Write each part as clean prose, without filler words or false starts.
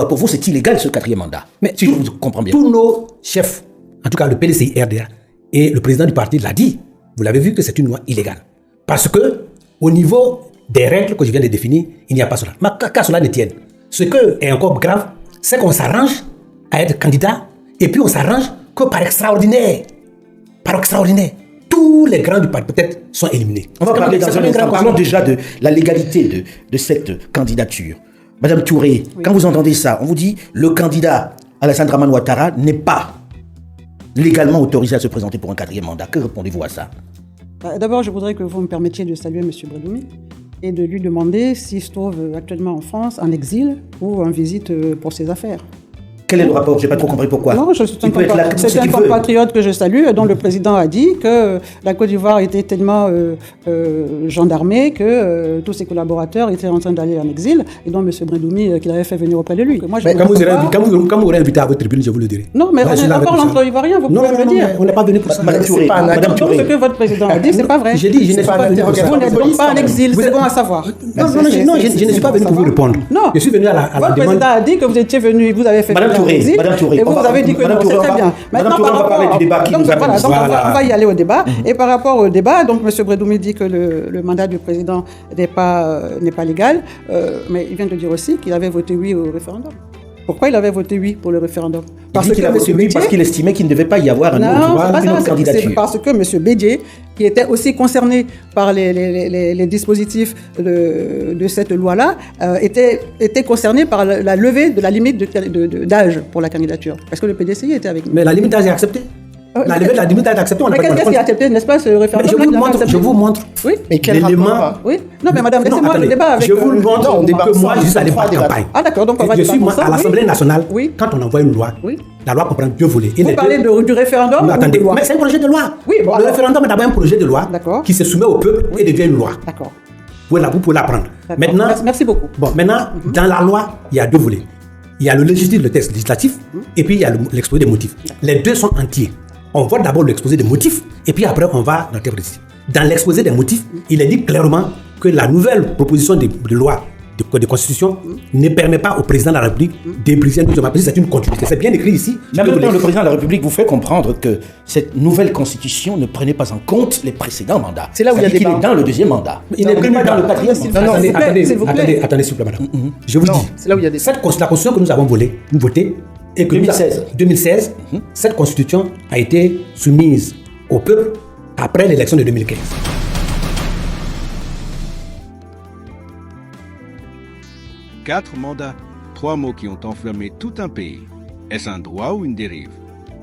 Pour vous, c'est illégal ce 4e mandat. Mais si je vous comprends bien. Tous nos chefs, en tout cas le PDCI, RDA, et le président du parti l'a dit. Vous l'avez vu que c'est une loi illégale. Parce que, au niveau des règles que je viens de définir, il n'y a pas cela. Mais qu'à cela ne tienne. Ce qui est encore grave, c'est qu'on s'arrange à être candidat, et puis on s'arrange que par extraordinaire. Par extraordinaire. Tous les grands du parti, peut-être, sont éliminés. On va parler dans un instant. Parlons déjà de la légalité de cette candidature. Madame Touré, quand vous entendez ça, on vous dit le candidat Alassane Dramane Ouattara n'est pas légalement autorisé à se présenter pour un 4e mandat. Que répondez-vous à ça? D'abord, je voudrais que vous me permettiez de saluer M. Bredoumi et de lui demander s'il se trouve actuellement en France, en exil ou en visite pour ses affaires. Quel est le rapport? Je n'ai pas trop compris pourquoi. Non, c'est un compatriote que je salue, dont le président a dit que la Côte d'Ivoire était tellement gendarmée que tous ses collaborateurs étaient en train d'aller en exil, et donc M. Bredoumi qu'il avait fait venir auprès de lui. Moi, quand vous aurez invité à votre tribune, je vous le dirai. Non, mais on est d'accord l'entre ivoirien, vous pouvez me le dire. On n'est pas venu pour ça. Madame Touré, ce que votre président a dit, c'est pas vrai. J'ai dit, je ne suis pas venu pour ça. Vous n'êtes pas en exil, c'est bon à savoir. Non, je ne suis pas venu pour vous répondre. Non. Je suis venu à la demande. Votre président a dit que vous étiez venu, vous avez fait Madame Touré, et vous avez dit que non, c'est très bien. Maintenant, on va parler du débat qui nous a on va y aller au débat. Et par rapport au débat, donc M. Bredoumi dit que le mandat du président n'est pas légal, mais il vient de dire aussi qu'il avait voté oui au référendum. Pourquoi il avait voté oui pour le référendum? Parce qu'il estimait qu'il ne devait pas y avoir une autre candidature. C'est parce que M. Bédier, qui était aussi concerné par les dispositifs de cette loi-là, était concerné par la levée de la limite d'âge pour la candidature. Parce que le PDCI était avec nous. Mais la limite d'âge est acceptée. La limite d'âge est acceptée. Mais qu'est-ce qui est accepté, n'est-ce pas, ce référendum? Je vous montre. Oui. Mais quel élément? Oui. Non, mais madame, laissez-moi le débat avec... Je vous le montre que moi, je suis allé faire campagne. Ah d'accord, donc on va débattre ensemble. À l'Assemblée nationale, quand on envoie une loi, la loi comprend 2 volets. Vous parlez du référendum ou de loi? Mais c'est un projet de loi. Oui, bon, le référendum est d'abord un projet de loi qui se soumet au peuple et devient une loi. D'accord. Vous pouvez l'apprendre. Maintenant, merci beaucoup. Bon, maintenant, dans la loi, il y a 2 volets. Il y a le texte législatif, et puis il y a l'exposé des motifs. Les 2 sont entiers. On voit d'abord l'exposé des motifs, et puis après, on va dans le texte. Dans l'exposé des motifs, il est dit clairement que la nouvelle proposition de loi de constitution ne permet pas au président de la République de briser un deuxième mandat. C'est une continuité. C'est bien écrit ici. Mais en même temps, le président de la République vous fait comprendre que cette nouvelle constitution ne prenait pas en compte les précédents mandats. C'est là où il y a des débat. Il est dans le 2e mandat. Il n'est plus dans le 4e mandat. Attendez, s'il vous plaît, madame. Je vous dis. C'est là où il y a des... La constitution que nous avons votée, et que 2016, cette constitution a été soumise au peuple après l'élection de 2015. Quatre mandats, 3 mots qui ont enflammé tout un pays. Est-ce un droit ou une dérive?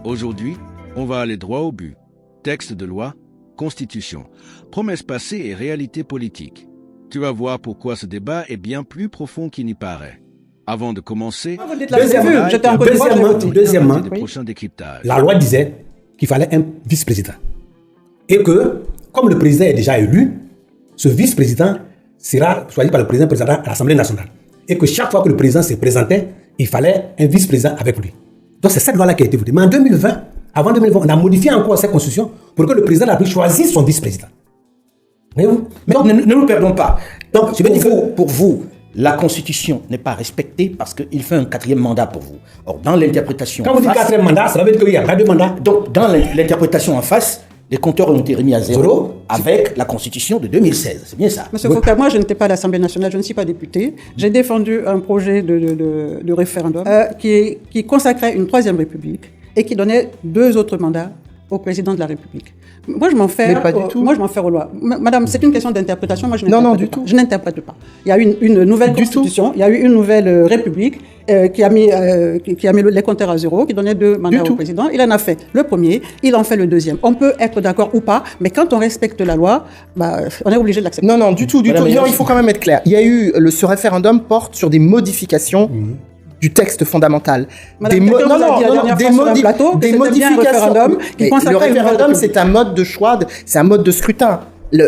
Aujourd'hui, on va aller droit au but. Texte de loi, constitution, promesses passées et réalité politique. Tu vas voir pourquoi ce débat est bien plus profond qu'il n'y paraît. Avant de commencer, deuxièmement, la loi disait qu'il fallait un vice-président. Et que, comme le président est déjà élu, ce vice-président sera choisi par le président à l'Assemblée nationale. Et que chaque fois que le président se présentait, il fallait un vice-président avec lui. Donc c'est cette loi-là qui a été votée. Mais en 2020, avant 2020, on a modifié encore cette constitution pour que le président de la République choisisse son vice-président. Voyez-vous? Donc, ne nous perdons pas. Donc, pour vous, la Constitution n'est pas respectée parce qu'il fait un 4e mandat pour vous. Or, dans l'interprétation... Quand vous dites 4e mandat, ça veut dire qu'il n'y a pas de mandat. Donc, dans l'interprétation en face, les compteurs ont été remis à zéro avec la Constitution de 2016. C'est bien ça. Monsieur Foucault, moi, je n'étais pas à l'Assemblée nationale, je ne suis pas député. J'ai défendu un projet de référendum qui consacrait une 3e République et qui donnait 2 autres mandats au président de la République. Moi, je m'en fais aux lois. Madame, c'est une question d'interprétation. Moi, je n'interprète pas. Je n'interprète pas. Il y a eu une nouvelle constitution, il y a eu une nouvelle république qui a mis les compteurs à zéro, qui donnait 2 mandats au président. Il en a fait le premier, il en fait le deuxième. On peut être d'accord ou pas, mais quand on respecte la loi, on est obligé de l'accepter. Non, du tout. Non, il faut quand même être clair. Il y a eu ce référendum porte sur des modifications du texte fondamental. Des modifications. Le référendum, c'est un mode de choix, c'est un mode de scrutin.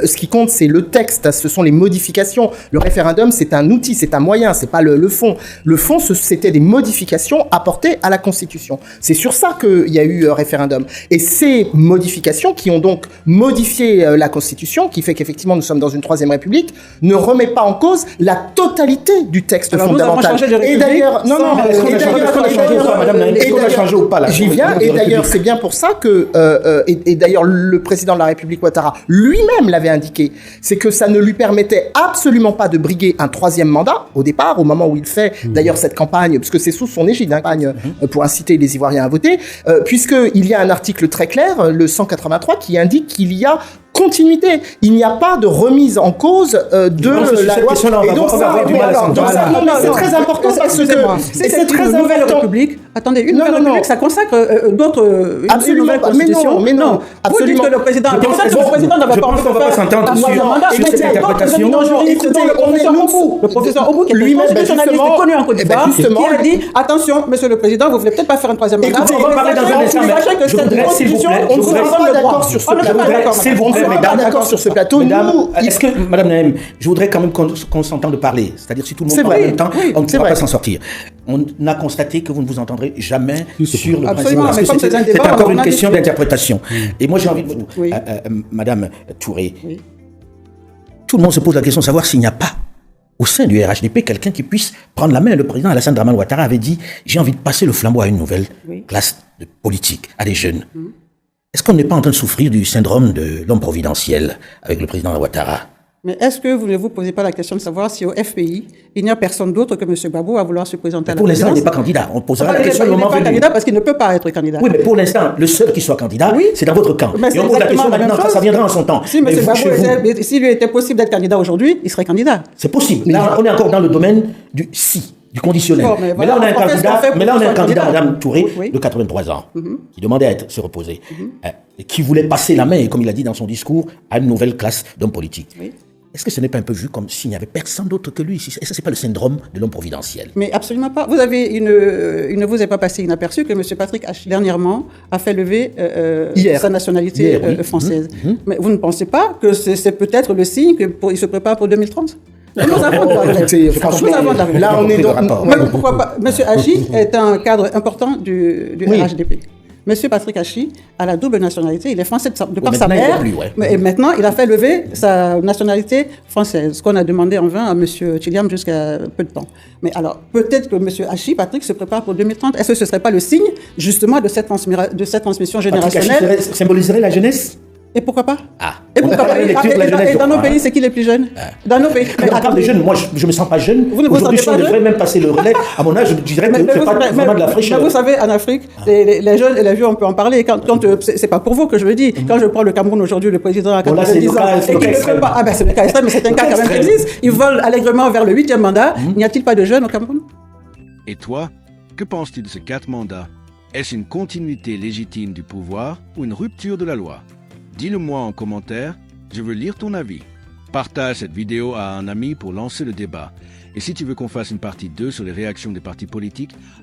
Ce qui compte, c'est le texte, ce sont les modifications. Le référendum, c'est un outil, c'est un moyen, c'est pas le fond. Le fond, c'était des modifications apportées à la Constitution. C'est sur ça qu'il y a eu référendum. Et ces modifications qui ont donc modifié la Constitution, qui fait qu'effectivement nous sommes dans une troisième République, ne remet pas en cause la totalité du texte fondamental. Et d'ailleurs, j'y viens. Et d'ailleurs, c'est bien pour ça que, et d'ailleurs, le président de la République Ouattara lui-même l'avait indiqué, c'est que ça ne lui permettait absolument pas de briguer un troisième mandat au départ, au moment où il fait d'ailleurs cette campagne, puisque c'est sous son égide, campagne pour inciter les Ivoiriens à voter, puisqu'il y a un article très clair, le 183, qui indique qu'il y a continuité. Il n'y a pas de remise en cause de la loi. Et donc ça, c'est très important parce que c'est une nouvelle république. Attendez, une nouvelle république, ça consacre d'autres. Absolument pas. Mais non, vous dites que le président. Je pense qu'on va pas s'entendre sur cette interprétation. Écoutez, le professeur Obou, qui est un constitutionnaliste connu en Côte d'Ivoire, qui a dit attention, monsieur le président, vous voulez peut-être pas faire un troisième mandat. On va parler dans un instant. Je voudrais, s'il vous plaît, on ne sera pas d'accord sur ce plateau. S'il vous plaît, mesdames, d'accord sur ce plateau. Est-ce que, Madame Naïm, je voudrais quand même qu'on s'entende parler. C'est-à-dire, si tout le monde parle en même temps, on ne pourra pas s'en sortir. On a constaté que vous ne vous entendrez jamais sur le principe. Absolument, mais comme c'est un débat, c'est encore une question d'interprétation. Et moi, j'ai envie de vous... Madame Touré, tout le monde se pose la question de savoir s'il n'y a pas au sein du RHDP quelqu'un qui puisse prendre la main. Le président Alassane Dramane Ouattara avait dit « J'ai envie de passer le flambeau à une nouvelle classe de politique, à des jeunes ». Est-ce qu'on n'est pas en train de souffrir du syndrome de l'homme providentiel avec le président Ouattara? Mais est-ce que vous ne vous posez pas la question de savoir si au FPI, il n'y a personne d'autre que M. Gbagbo à vouloir se présenter à la présidence? Pour l'instant, il n'est pas candidat. On posera la question au moment venu. Il n'est pas candidat parce qu'il ne peut pas être candidat. Oui, mais pour l'instant, le seul qui soit candidat, c'est dans votre camp. Mais et on pose la question maintenant, ça viendra en son temps. Si M. Gbagbo, s'il lui était possible d'être candidat aujourd'hui, il serait candidat. C'est possible. Là, on est encore dans le domaine du si. Du conditionnel. Bon, mais là, on a un candidat, Madame Touré, de 83 ans, qui demandait à se reposer, et qui voulait passer la main, comme il a dit dans son discours, à une nouvelle classe d'hommes politiques. Est-ce que ce n'est pas un peu vu comme s'il n'y avait personne d'autre que lui? Et ça, c'est pas le syndrome de l'homme providentiel? Mais absolument pas. Vous avez il ne vous est pas passé inaperçu que M. Patrick H, dernièrement, a fait lever sa nationalité française. Mais vous ne pensez pas que c'est peut-être le signe qu'il se prépare pour 2030? Nous avons de la là, on est donc. Pourquoi pas? M. Hachi est un cadre important du RHDP. M. Patrick Hachi a la double nationalité. Il est français de par sa mère. Et maintenant, il a fait lever sa nationalité française, ce qu'on a demandé en vain à M. Tchiliam jusqu'à peu de temps. Mais alors, peut-être que M. Hachi, Patrick, se prépare pour 2030. Est-ce que ce ne serait pas le signe, justement, de cette transmission générationnelle? Patrick Hachi symboliserait la jeunesse? Et pourquoi pas? Et pourquoi pas? Et dans nos pays, c'est qui les plus jeunes? Dans nos pays. Mais on parle des jeunes. Moi, je me sens pas jeune. Aujourd'hui, si on devrait même passer le relais, à mon âge, je dirais que c'est pas vraiment de la fraîcheur. Mais vous savez, en Afrique, les jeunes et les vieux, on peut en parler. C'est pas pour vous que je le dis. Quand je prends le Cameroun aujourd'hui, le président a 90 ans et qu'il ne fait pas. Ah ben c'est le cas extrême, mais c'est un cas quand même qui existe. Ils volent allègrement vers le 8e mandat. N'y a-t-il pas de jeunes au Cameroun? Et toi, que penses-tu de ces 4 mandats? Est-ce une continuité légitime du pouvoir ou une rupture de la loi? Dis-le-moi en commentaire, je veux lire ton avis. Partage cette vidéo à un ami pour lancer le débat. Et si tu veux qu'on fasse une partie 2 sur les réactions des partis politiques,